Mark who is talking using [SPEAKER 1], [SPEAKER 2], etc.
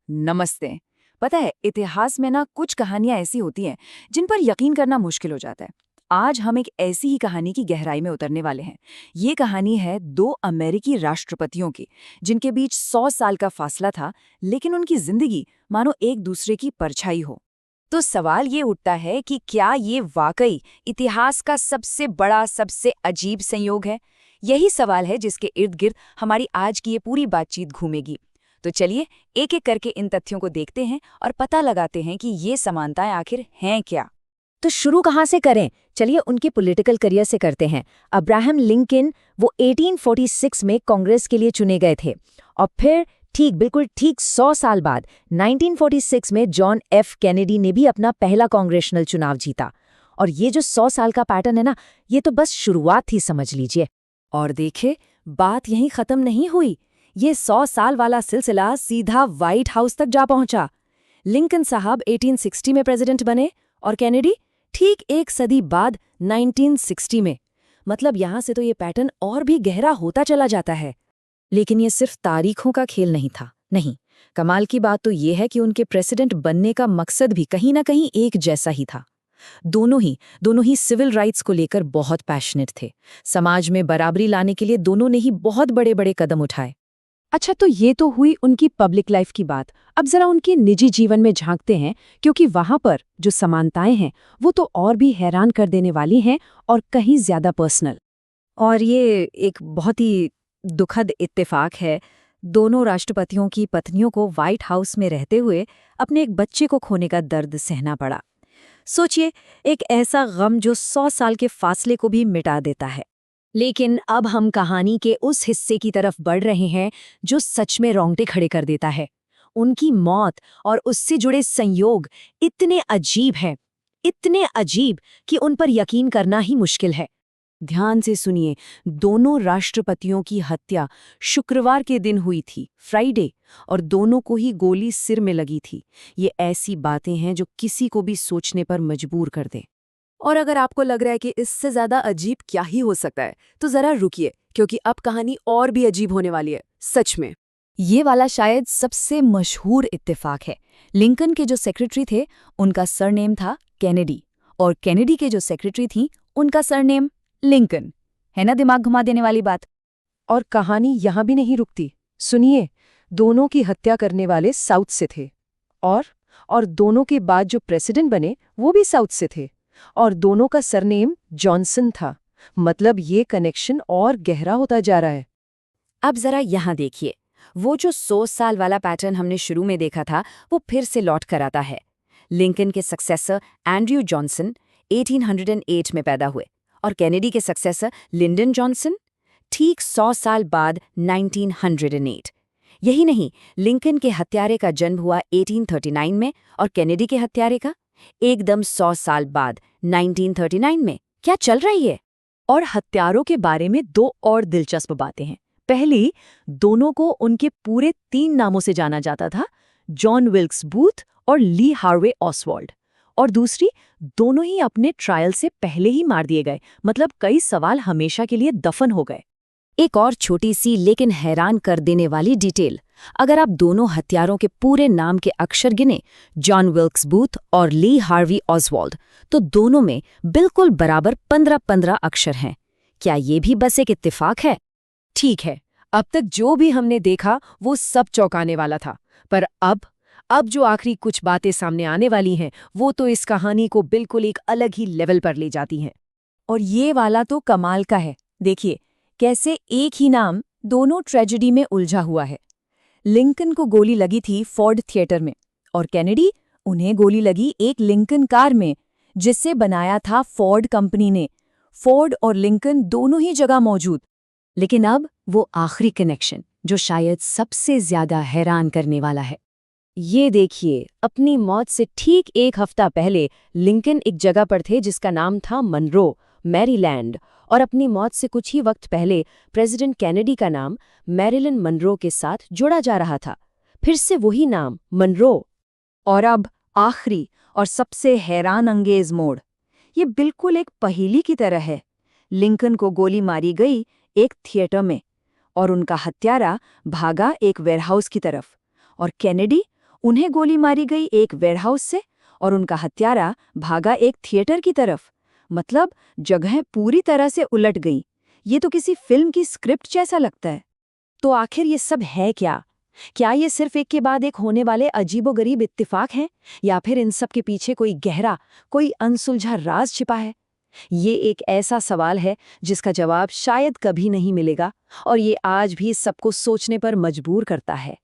[SPEAKER 1] नमस्ते। पता है, इतिहास में ना कुछ कहानियां ऐसी होती हैं जिन पर यकीन करना मुश्किल हो जाता है। आज हम एक ऐसी ही कहानी की गहराई में उतरने वाले हैं। ये कहानी है दो अमेरिकी राष्ट्रपतियों की, जिनके बीच 100 साल का फासला था, लेकिन उनकी जिंदगी मानो एक दूसरे की परछाई हो। तो सवाल ये उठता है कि क्या ये वाकई इतिहास का सबसे बड़ा, सबसे अजीब संयोग है? यही सवाल है जिसके इर्द गिर्द हमारी आज की ये पूरी बातचीत घूमेगी। तो चलिए एक एक करके इन तथ्यों को देखते हैं और पता लगाते हैं कि ये समानताएं आखिर हैं क्या।
[SPEAKER 2] तो शुरू कहाँ से करें? चलिए उनके पॉलिटिकल करियर से करते हैं। अब्राहम लिंकन वो 1846 में कांग्रेस के लिए चुने गए थे और फिर बिल्कुल ठीक 100 साल बाद 1946 में जॉन एफ कैनेडी ने भी अपना पहला कांग्रेशनल चुनाव जीता। और ये जो 100 साल का पैटर्न है ना, ये तो बस शुरुआत थी, समझ लीजिए।
[SPEAKER 1] और देखे, बात यहीं खत्म नहीं हुई। ये 100 साल वाला सिलसिला सीधा व्हाइट हाउस तक जा पहुंचा। लिंकन साहब 1860 में प्रेसिडेंट बने और कैनेडी ठीक एक सदी बाद 1960 में। मतलब यहां से तो ये पैटर्न और भी गहरा होता चला जाता है।
[SPEAKER 2] लेकिन ये सिर्फ तारीखों का खेल नहीं था। नहीं, कमाल की बात तो ये है कि उनके प्रेसिडेंट बनने का मकसद भी कहीं ना कहीं एक जैसा ही था। दोनों ही सिविल राइट्स को लेकर बहुत पैशनेट थे। समाज में बराबरी लाने के लिए दोनों ने ही बहुत बड़े बड़े कदम उठाए।
[SPEAKER 3] अच्छा, तो ये तो हुई उनकी पब्लिक लाइफ की बात। अब जरा उनके निजी जीवन में झांकते हैं, क्योंकि वहां पर जो समानताएं हैं वो तो और भी हैरान कर देने वाली हैं और कहीं ज्यादा पर्सनल।
[SPEAKER 2] और ये एक बहुत ही दुखद इत्तेफाक है। दोनों राष्ट्रपतियों की पत्नियों को व्हाइट हाउस में रहते हुए अपने एक बच्चे को खोने का दर्द सहना पड़ा। सोचिए, एक ऐसा गम जो 100 साल के फासले को भी मिटा देता है। लेकिन अब हम कहानी के उस हिस्से की तरफ बढ़ रहे हैं जो सच में रोंगटे खड़े कर देता है। उनकी मौत और उससे जुड़े संयोग इतने अजीब हैं, इतने अजीब कि उन पर यकीन करना ही मुश्किल है।
[SPEAKER 1] ध्यान से सुनिए, दोनों राष्ट्रपतियों की हत्या शुक्रवार के दिन हुई थी, फ्राइडे, और दोनों को ही गोली सिर में लगी थी। ये ऐसी बातें हैं जो किसी को भी सोचने पर मजबूर कर दे। और अगर आपको लग रहा है कि इससे ज्यादा अजीब क्या ही हो सकता है, तो जरा रुकिए, क्योंकि अब कहानी और भी अजीब होने वाली है, सच में। ये वाला शायद सबसे मशहूर इत्तेफाक है। लिंकन के जो सेक्रेटरी थे, उनका सरनेम था कैनेडी, और कैनेडी के जो सेक्रेटरी थी, उनका सरनेम लिंकन। है ना दिमाग घुमा देने वाली बात?
[SPEAKER 3] और कहानी यहां भी नहीं रुकती। सुनिए, दोनों की हत्या करने वाले साउथ से थे और दोनों के बाद जो प्रेसिडेंट बने वो भी साउथ से थे, और दोनों का सरनेम जॉनसन था। मतलब ये कनेक्शन और गहरा होता जा रहा है।
[SPEAKER 1] अब जरा यहाँ देखिए, वो जो 100 साल वाला पैटर्न हमने शुरू में देखा था, वो फिर से लौट कर आता है। लिंकन के सक्सेसर एंड्रयू जॉनसन 1808 में पैदा हुए और कैनेडी के सक्सेसर लिंडन जॉनसन ठीक 100 साल बाद 1908। यही नहीं, लिंकन के हत्यारे का जन्म हुआ 1839 में और कैनेडी के हत्यारे का एकदम 100 साल बाद 1939 में। क्या चल रही है?
[SPEAKER 2] और हत्यारों के बारे में दो और दिलचस्प बातें हैं। पहली, दोनों को उनके पूरे 3 नामों से जाना जाता था, जॉन विल्क्स बूथ और ली हार्वे ऑसवाल्ड। और दूसरी, दोनों ही अपने ट्रायल से पहले ही मार दिए गए। मतलब कई सवाल हमेशा के लिए दफन हो गए।
[SPEAKER 1] एक और छोटी सी लेकिन हैरान कर देने वाली डिटेल, अगर आप दोनों हत्यारों के पूरे नाम के अक्षर गिने, जॉन विल्क्स बूथ और ली हार्वी ऑसवाल्ड, तो दोनों में बिल्कुल बराबर 15-15 अक्षर हैं। क्या ये भी बस एक इत्तेफाक है?
[SPEAKER 3] ठीक है, अब तक जो भी हमने देखा वो सब चौंकाने वाला था, पर अब जो आखिरी कुछ बातें सामने आने वाली हैं वो तो इस कहानी को बिल्कुल एक अलग ही लेवल पर ले जाती हैं।
[SPEAKER 2] और ये वाला तो कमाल का है। देखिए कैसे एक ही नाम दोनों ट्रेजेडी में उलझा हुआ है। लिंकन को गोली लगी थी फोर्ड थिएटर में, और कैनेडी, उन्हें गोली लगी एक लिंकन कार में जिसे बनाया था फोर्ड कंपनी ने। फोर्ड और लिंकन दोनों ही जगह मौजूद। लेकिन अब वो आखिरी कनेक्शन जो शायद सबसे ज्यादा हैरान करने वाला है। ये देखिए, अपनी मौत से ठीक 1 हफ्ता पहले लिंकन एक जगह पर थे जिसका नाम था मनरो, मैरीलैंड, और अपनी मौत से कुछ ही वक्त पहले प्रेसिडेंट कैनेडी का नाम मैरिलन मनरो के साथ जोड़ा जा रहा था। फिर से वही नाम, मनरो। और अब आखिरी और सबसे हैरान अंगेज मोड़, ये बिल्कुल एक पहेली की तरह है। लिंकन को गोली मारी गई एक थिएटर में और उनका हत्यारा भागा एक वेयरहाउस की तरफ, और कैनेडी,
[SPEAKER 1] उन्हें गोली मारी गई एक वेयरहाउस से और उनका हत्यारा भागा एक थिएटर की तरफ। मतलब जगहें पूरी तरह से उलट गईं। ये तो किसी फिल्म की स्क्रिप्ट जैसा लगता है।
[SPEAKER 2] तो आखिर ये सब है क्या? क्या ये सिर्फ एक के बाद एक होने वाले अजीबोगरीब इत्तेफाक हैं, या फिर इन सब के पीछे कोई गहरा, कोई अनसुलझा राज छिपा है? ये एक ऐसा सवाल है जिसका जवाब शायद कभी नहीं मिलेगा, और ये आज भी सबको सोचने पर मजबूर करता है।